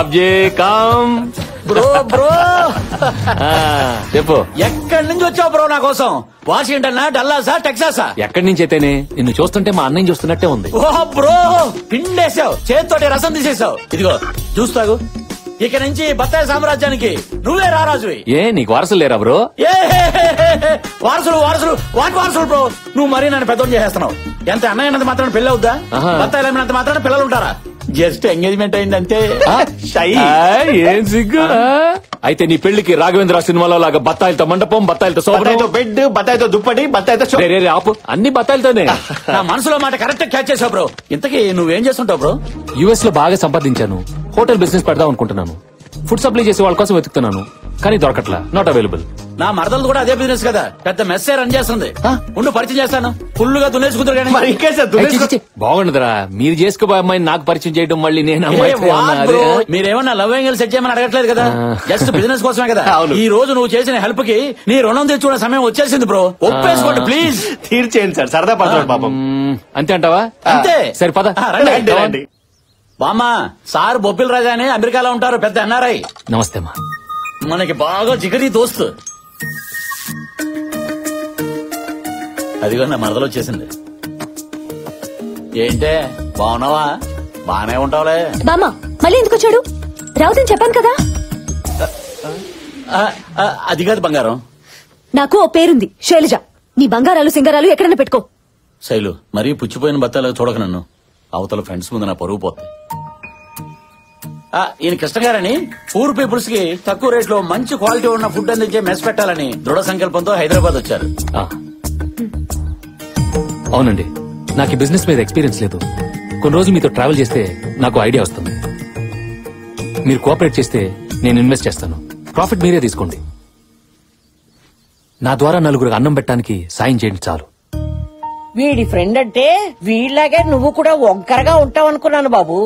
Babji come. Bro bro చెప్పు. ఎక్కడి నుంచి వచ్చావు బ్రో నా కోసం? వాషింగ్టన్, డల్లాసా, టెక్సాసా? ఎక్కడి నుంచి అయితేనే నిన్ను చూస్తుంటే మా అన్నయ్య చూస్తున్నట్టే ఉంది. ఓ బ్రో, పిండేసావు, చేతితోటి రసం తీసేసావు. ఇదిగో చూస్తాగు, ఇక నుంచి బత్తాయి సామ్రాజ్యానికి నువ్వే రారాజువి. ఏ నీకు వారసులు లేరా బ్రో? ఏ వారసులు వారసులు వాటి వారసులు బ్రో. నువ్వు మరీ నన్ను పెద్దోడు చేస్తున్నావు. ఎంత అన్నయ్యనంత మాత్రం పెళ్లి అవుద్దా? బత్తాయిలు అమ్మినంత మాత్రం పిల్లలు ఉంటారా? జస్ట్ ఎంగేజ్మెంట్ అయిందంటే. ఏం సిగ్గు. అయితే నీ పెళ్లికి రాఘవేంద్ర సినిమాలో లాగా బత్తాయిలతో మండపం, బత్తాయిలతో సోబతో బెడ్, బత్తాయితో దుప్పటి, బత్తాయితో ఆపు. అన్ని బత్తాయిలతోనే. నా మనసులో మాట కరెక్ట్ క్యాచ్ చేసావు బ్రో. ఇంతకీ నువ్వేం చేస్తుంటావు బ్రో? యుఎస్ లో బాగా సంపాదించాను. హోటల్ బిజినెస్ పెడదాం అనుకుంటున్నాను. ఫుడ్ సప్లై చేసే వాళ్ళ కోసం వెతుకుతున్నాను, కానీ దొరకట్లా. Not available. నా మరదలు కూడా అదే బిజినెస్ కదా, పెద్ద మెస్సే రన్ చేస్తుంది. ఉండు పరిచయం చేస్తాను. ఫుల్ గా దున్నేసుకుంటారు కానీ బాగుండదురా. మీరు చేసుకోబోయే అమ్మాయిని నాకు పరిచయం చేయడం, మళ్ళీ నేను మీరేమన్నా లవ్ యాంగిల్ సెట్ చేయమని అడగట్లేదు కదా, జస్ట్ బిజినెస్ కోసమే కదా. ఈ రోజు నువ్వు చేసిన హెల్ప్ కి నీ రుణం తెచ్చుకునే సమయం వచ్చేసింది బ్రో. ఒప్పేసుకోండి ప్లీజ్. తీర్చేయండి సార్, సరదా పడతాడు పాపం. అంతే అంటావా? అంతే. సరే పద. బామ్మా, సార్ బొబ్బిల్ రాజా అని అమెరికాలో ఉంటారు, పెద్ద ఎన్ఆర్ఐ. నమస్తే మా. మనకి బాగా జిగరి దోస్తు. అదిగో నా మరదలు వచ్చేసింది. ఏంటే బాగున్నావా? బానే ఉంటావులే. బామ్మ మళ్ళీ ఎందుకు వచ్చాడు? రావుదని చెప్పాను కదా. అది కాదు బంగారం, నాకు ఓ పేరుంది, శైలజ. నీ బంగారాలు సింగారాలు ఎక్కడైనా పెట్టుకో. శైలు, మరీ పుచ్చిపోయిన బత్తాలు చూడక నన్ను. అవతల ఫ్రెండ్స్ ముందు నా పరుగు పోతుంది. ఈయన కృష్ణ గారని పూర్ పీపుల్స్ కి తక్కువ రేట్ లో మంచి క్వాలిటీ ఉన్న ఫుడ్ అందించే మెస్ పెట్టాలని దృఢ సంకల్పంతో హైదరాబాద్ వచ్చారు. అవునండి, నాకు ఈ బిజినెస్ మీద ఎక్స్పీరియన్స్ లేదు. కొన్ని రోజులు మీతో ట్రావెల్ చేస్తే నాకు ఐడియా వస్తుంది. మీరు కోఆపరేట్ చేస్తే నేను ఇన్వెస్ట్ చేస్తాను. ప్రాఫిట్ మీరే తీసుకోండి. నా ద్వారా నలుగురికి అన్నం పెట్టడానికి సాయం చేయండి చాలు. వీడి ఫ్రెండ్ అంటే వీళ్ళలాగే నువ్వు కూడా ఒంకరగా ఉంటావు అనుకున్నాను బాబు.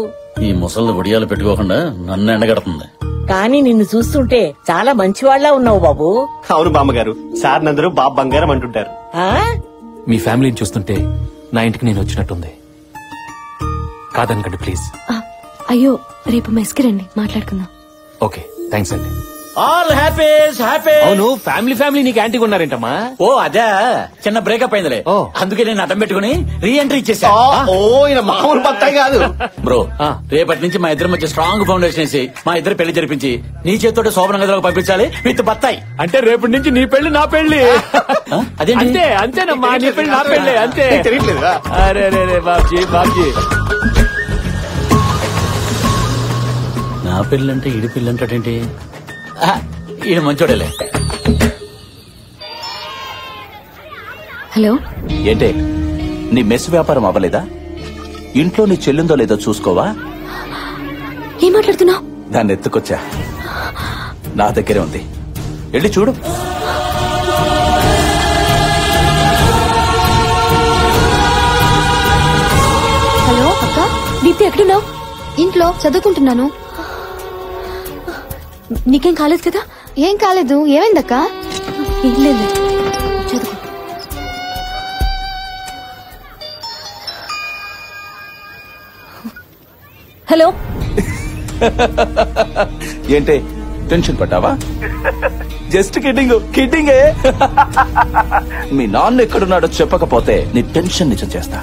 ఈ ముసళ్ళు ఒడియాలు పెట్టుకోకుండా నన్ను ఎండగడుతుంది. కానీ నిన్ను చూస్తుంటే చాలా మంచివాళ్ల ఉన్నావు బాబు. అవును బామ్మగారు, సార్ నందరూ బాబు బంగారం అంటుంటారు. మీ ఫ్యామిలీని చూస్తుంటే నా ఇంటికి నేను వచ్చినట్టుంది. కాదనకండి ప్లీజ్. అయ్యో, రేపు మెస్కి రండి, మాట్లాడుకుందాం. ఓకే, థ్యాంక్స్ అండి. All happies happy. అవును, ఫ్యామిలీ నీకు యాంటీ ఉన్నారేంటమ్మా? ఓ అదే, చిన్న బ్రేకప్ అయిందిలే. అందుకే నేను అడ్డం పెట్టుకుని రీ ఎంట్రీ ఇచ్చేసా. మామూలు బత్తాయి కాదు బ్రో. రేపటి నుంచి మా ఇద్దరి మధ్య స్ట్రాంగ్ ఫౌండేషన్ వేసి మా ఇద్దరు పెళ్లి జరిపించి నీ చేతితో శోభన గదిలోకి పంపించాలి విత్ బత్తాయి. అంటే రేపటి నుంచి నీ పెళ్లి నా పెళ్లి. అదేంటి? అంతేనమ్మా, నీ పెళ్లి నా పెళ్లి అంతే. అరే బాబ్జీ నా పెళ్ళంటే ఈడి పెళ్ళంటాడేంటి? ఈయన మంచోడేలే. హలో. ఏంటే, నీ మెస్ వ్యాపారం అవ్వలేదా? ఇంట్లో నీ చెల్లిందో లేదో చూసుకోవా? ఏం మాట్లాడుతున్నావు? దాన్ని ఎత్తుకొచ్చా, నా దగ్గరే ఉంది, వెళ్ళి చూడు. హలో అక్క, దీప్తి ఎక్కడున్నావు? ఇంట్లో చదువుకుంటున్నాను. నీకేం కాలేదు కదా? ఏం కాలేదు. ఏమైందక్క? ఏం లేదు, చదువు. హలో. ఏంటే, టెన్షన్ పడ్డావా? Just kidding. మీ నాన్న ఎక్కడున్నాడో చెప్పకపోతే నీ టెన్షన్ నిజం చేస్తా.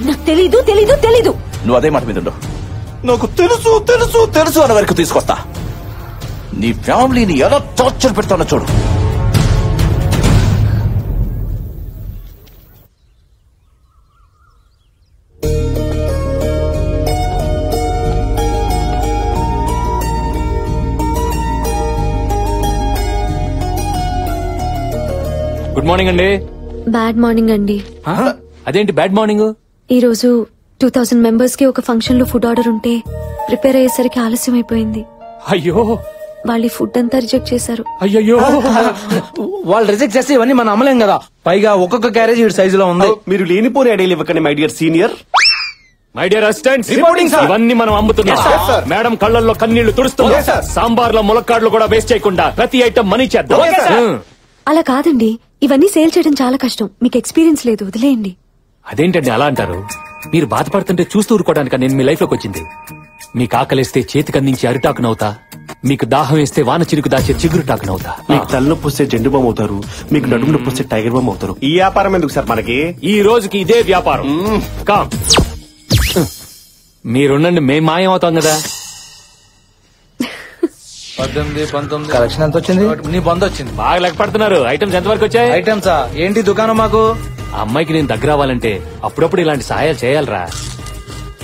నాకు తెలీదు. నువ్వు అదే మాట మీద ఉండు. నాకు తెలుసు అన్న వరకు తీసుకొస్తా. నీ ఫ్యామిలీని ఎలా టార్చర్ పెడతానో చూడు. గుడ్ మార్నింగ్ అండి. బ్యాడ్ మార్నింగ్ అండి. అదేంటి బ్యాడ్ మార్నింగ్? ఈ రోజు 2000 మెంబర్స్ కి ఒక ఫంక్షన్ లో ఫుడ్ ఆర్డర్ ఉంటే ప్రిపేర్ అయ్యేసరికి ఆలస్యం అయిపోయింది. అయ్యో, వాళ్ళు ఫుడ్ అంతా రిజెక్ట్ చేశారు. అయ్యో, వాళ్ళు రిజెక్ట్ చేస్తే ఇవన్నీ మనం అమ్మలేం కదా. పైగా ఒక్కొక్క క్యారేజ్ ఈ సైజులో ఉంది. మీరు లేనిపోని ఐడియాలు ఇవ్వకండి my dear senior. My dear assistants, ఇవన్నీ మనం అమ్ముతున్నాం. మేడం కళ్ళల్లో కన్నీళ్లు తుడుస్తున్నాం. సాంబార్ లో ములక్కాడ్లు కూడా వేస్ట్ చేయకుండా ప్రతి ఐటమ్ మనీ చేద్దాం. అలా కాదండి, ఇవన్నీ సేల్ చేయడం చాలా కష్టం. మీకు ఎక్స్పీరియన్స్ లేదు, వదిలేయండి. అదేంటండి అలా అంటారు? మీరు బాధపడుతుంటే చూస్తూ ఊరుకోవడానిక నేను మీ లైఫ్ లోకి వచ్చింది. మీకు ఆకలిస్తే చేతికందించి అరిటాకునవుతా, మీకు దాహం వేస్తే వాన చిరుకు దాచే చిగురుటాకునవుతా. మీకు తలనొప్పి వస్తే జెండు బామ్ అవుతారు, మీకు నడుము నొప్పి వస్తే టైగర్ బామ్ అవుతారు. ఈ వ్యాపారం ఎందుకు సార్ మనకి? ఈ రోజుకి ఇదే వ్యాపారం. కామ్ మీరుండండి, మేం మాయం అవుతాం కదా. 18, 19 కలెక్షన్ ఎంత వచ్చింది? నీ బంద్ వచ్చింది. బాగా లెక్క పడుతున్నారు. ఐటమ్స్ ఎంతవరకు వచ్చాయి? ఐటమ్సా ఏంటి దుకాణం మాకు? ఆ అమ్మాయికి నేను దగ్గర అవ్వాలంటే అప్పుడప్పుడు ఇలాంటి సహాయాలు చేయాలరా.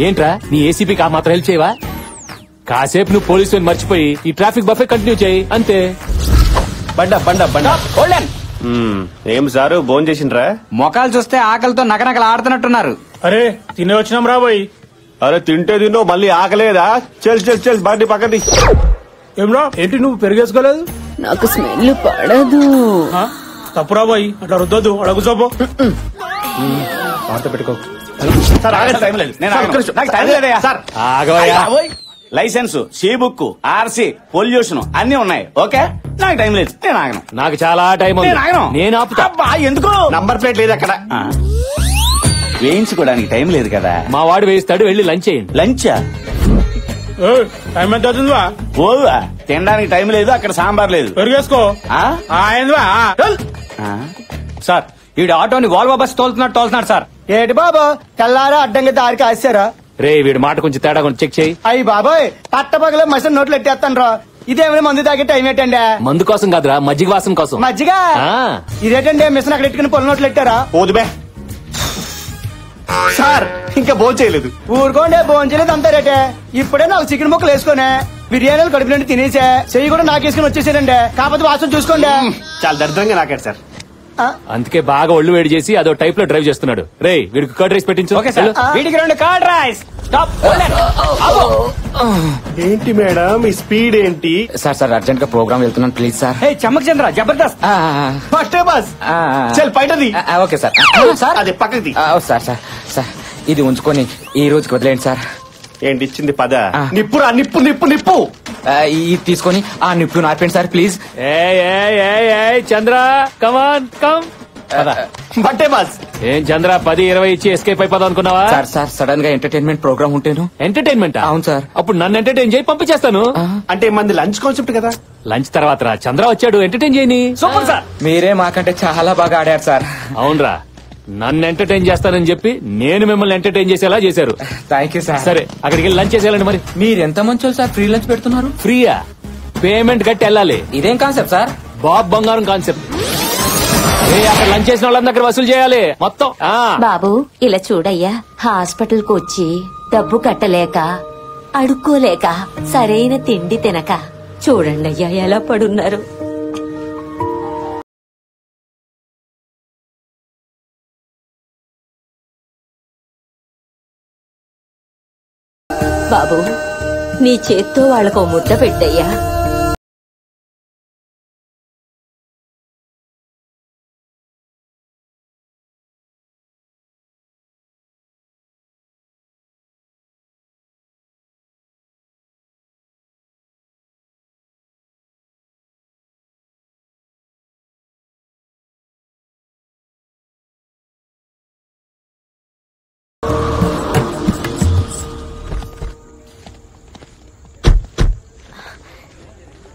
ఏంట్రా నీ ఏసీపీకి ఆ మాత్రం హెల్ప్ చేయవా? కాసేపు నువ్వు పోలీసు మర్చిపోయి ఈ ట్రాఫిక్ బఫే కంటిన్యూ చేయి అంతే. బండ బండ బండ ఏం సారు భోజనం చేసిండ్రా? మొఖాలు చూస్తే ఆకలితో నకనకలు ఆడుతున్నట్టున్నారు. అరే తినే వచ్చినాం రాబోయ్. అరే తింటే తిన్నో మళ్ళీ ఆకలేదా? చెల్ చెల్ చెల్ బండి పక్కది. ఏమ్రా ఏంటి నువ్వు పెరిగేసుకోలేదు? నాకు స్మెల్ పడదు. తప్పు రాబోయ్, అట్లా రుద్దొద్దు, అక్కడ కూర్చోపో. పెట్టుకో సార్ ఆగండి, టైం లేదు. నేను ఆగను. నాకు టైం లేదయ్యా. సార్ ఆగవయ్యా. Licence, C book, RC, pollution అన్ని ఉన్నాయి. ఓకే నాకు టైం లేదు, నేను ఆగను. నాకు చాలా టైం ఉంది. నేను ఆగను. నేను ఆపుతా. అబ్బా, ఎందుకు? నంబర్ ప్లేట్ లేదు అక్కడ. వేయించుకోవడానికి టైం లేదు కదా. మా వాడు వేయిస్తాడు, వెళ్ళి లంచ్ చేయండి. లంచా? టైం ఎంత అవుతుందివా? ఓవా తినడానికి టైం లేదు, అక్కడ సాంబార్ లేదు. పెరిగేసుకో. సార్ ఈడు ఆటోని వాల్వో బస్ తోలుతున్నాడు సార్. ఏటి బాబా తెల్లారా అడ్డంగా దారికి ఆశారా? రే వీడి మాట కొంచెం తేడా కొంచెం చెక్ చేయి. అయ్యి బాబాయ్ పట్టపగల మసిన నోట్లు ఎట్టేస్తాను రా. ఇదేమైనా మందు తాగే టైం ఏంటండి? మందు కోసం కాదురా, మజ్జిగ వాసన కోసం. మజ్జిగ? ఇదేటండి మిషన్ అక్కడ ఎట్టుకుని పొల నోట్లు ఎట్టారా? పోదుబే సార్, ఇంకా భోజనం చేయలేదు. ఊరుకోండి, భోజనం చేయలేదు అంతా రేటే. ఇప్పుడే నాకు చికెన్ ముక్కలు వేసుకునే బిర్యానీలు కడుపు నుండి తినేసా, చెయ్యి కూడా నాకేసుకుని వచ్చేసానండి. కాకపోతే వాసన చూసుకోండి. చాలా దరిద్రంగా నాకాడు సార్. అందుకే బాగా ఒళ్ళు వేడి చేసి అదో టైప్ లో డ్రైవ్ చేస్తున్నాడు. రే వీడికి కర్డ్ రైస్ పెట్టించు. ఓకే సార్, వీడికి 2 కర్డ్ రైస్. ఏంటి మేడం ఈ స్పీడ్ ఏంటి? సార్ అర్జెంట్ గా ప్రోగ్రామ్ వెళ్తున్నాను please sir. Chammak Chandra Jabardasth first bus చల్ బయటది. Okay sir. సార్ అది పక్కది. సార్ ఇది ఉంచుకొని ఈ రోజుకి వదిలేండి సార్. ఏంటి ఇచ్చింది? పద. నిప్పురా, నిప్పు నిప్పు నిప్పు. ఇది తీసుకొని ఆ నిప్పులు నార్పండి sir please. Chandra come on come. బట్టే బస్. ఏం చంద్ర 10-20 ఇచ్చి ఎస్కేప్ అయిపోదాం అనుకున్నావా? సార్ సడన్ గా ఎంటర్టైన్మెంట్ ప్రోగ్రామ్ ఉంటేను. ఎంటర్టైన్మెంట్? అవును సార్. అప్పుడు నన్ను ఎంటర్టైన్ చేయి, పంపించేస్తాను. అంటే మంది లంచ్ కాన్సెప్ట్ కదా. లంచ్ తర్వాత రా, చంద్ర వచ్చాడు, ఎంటర్టైన్ చేయని. సూపర్ సార్, మీరే మాకంటే చాలా బాగా ఆడారు సార్. అవునరా, నన్ను ఎంటర్టైన్ చేస్తానని చెప్పి నేను మిమ్మల్ని ఎంటర్టైన్ చేసేలా చేశారు. Thank you sir. సరే అక్కడికి వెళ్ళి లంచ్ చేసేయాలండి. మరి మీరు ఎంత మంచోళ్ళు సార్, ఫ్రీ లంచ్ పెడుతున్నారు. ఫ్రీయా? పేమెంట్ కట్టి వెళ్ళాలి. ఇదేం కాన్సెప్ట్ సార్? బాబ్ బంగారం కాన్సెప్ట్. అక్కడ లంచ్ చేసిన వాళ్ళ దగ్గర వసూలు చేయాలి మొత్తం. బాబు ఇలా చూడయ్యా, హాస్పిటల్ కు వచ్చి డబ్బు కట్టలేక అడుక్కోలేక సరైన తిండి తినక చూడండి అయ్యా ఎలా పడున్నారు. బాబు నీ చేత్తో వాళ్ళకు ముద్ద పెట్టయ్యా.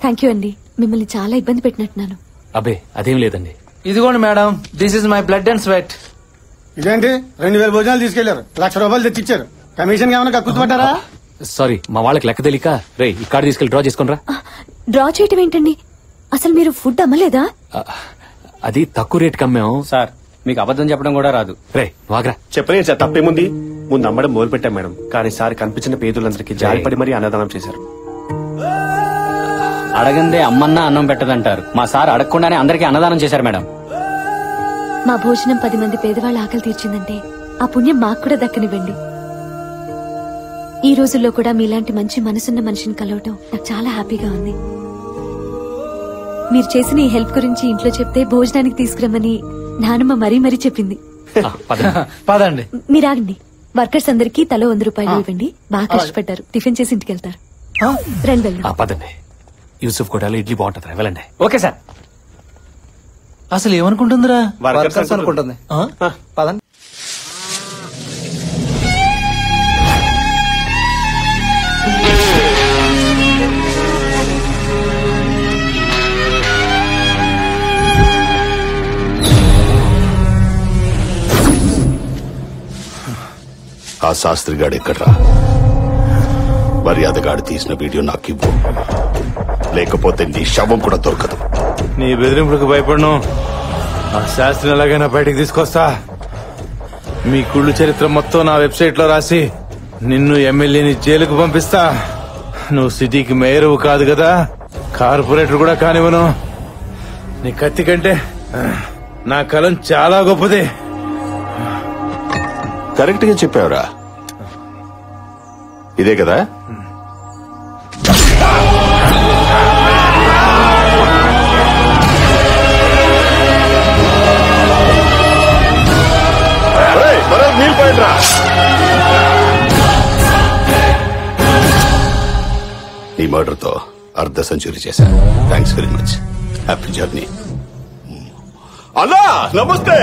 థ్యాంక్ యూ అండి, మిమ్మల్ని చాలా ఇబ్బంది పెట్టినట్టున్నాను. అబ్బే అదేం లేదండి. ఇదిగోండి madam, this is my blood and sweat. ఇదేంటి 2000 భోజనాలు తీసుకెళ్లారు, 1,00,000 రూపాయలు తెచ్చిచ్చారు. కమిషన్ ఏమైనా కక్కుతుపడ్డారా? సారీ, మా వాళ్ళకి లెక్క తెలియక. రే ఈ కార్డు తీసుకెళ్లి డ్రా చేసుకుని. డ్రా చేయటం ఏంటండి? అసలు మీరు ఫుడ్ అమ్మలేదా? అది తక్కువ రేట్ కమ్మాం సార్. మీకు అబద్ధం చెప్పడం కూడా రాదు. రే వాగ్రా. చెప్పలేదు సార్, తప్పేముంది. ముందు అమ్మడం మొదలు పెట్టాం మేడం, కానీ సార్ కనిపించిన పేదలందరికీ జాలిపడి మరీ అన్నదానం చేశారు. అడగందే అమ్మన్నా అన్నం పెట్టదంటారు. మా సార్ అడగకుండానే అందరికీ అన్నదానం చేశారు మేడం. మా భోజనం 10 మంది పేదవాళ్ళ ఆకలి తీర్చిందంటే ఆ పుణ్యం మాకు కూడా దక్కనివ్వండి. ఈ రోజుల్లో కూడా మీలాంటి మంచి మనసున్న మనిషిని కలవటం నాకు చాలా హ్యాపీగా ఉంది. మీరు చేసిన ఈ హెల్ప్ గురించి ఇంట్లో చెప్తే భోజనానికి తీసుకురమ్మని నానమ్మ మరీ మరీ చెప్పింది. పదండి. మీరాగండి. వర్కర్స్ అందరికీ తలో 100 రూపాయలు ఇవ్వండి. బాగా కష్టపడ్డారు, టిఫిన్ చేసి ఇంటికి వెళ్తారు. రండి వెళ్దాం. పదండి. యూసుఫ్ కోటలో ఇడ్లీ బాగుంటుంది, వెళ్ళండి. Okay sir. అసలు ఏమనుకుంటుందిరా? వర్కర్స్ అనుకుంటుంది. పదండి. ఆ శాస్త్రిగాడు ఎక్కడ్రా? మర్యాదగాడు తీసిన వీడియో నాకు ఇవ్వు, లేకపోతే నీ శవం కూడా దొరకదు. నీ బెదిరింపులకు భయపడను. ఆ శాస్త్రిని ఎలాగైనా బయటకు తీసుకొస్తా. మీ కుళ్ళు చరిత్ర మొత్తం నా వెబ్సైట్ లో రాసి నిన్ను ఎమ్మెల్యేని జైలుకు పంపిస్తా. నువ్వు సిటీకి మేయరు కాదు కదా, కార్పొరేటర్ కూడా కానివ్వను. నీ కత్తి కంటే నా కలం చాలా గొప్పది. కరెక్ట్ గా చెప్పావురా. ఇదే కదా? నీళ్ళు పోయిట్రా. నీ మర్డర్ తో అర్ధ సెంచరీ చేశాను. Thanks very much. Happy journey. అన్నా నమస్తే.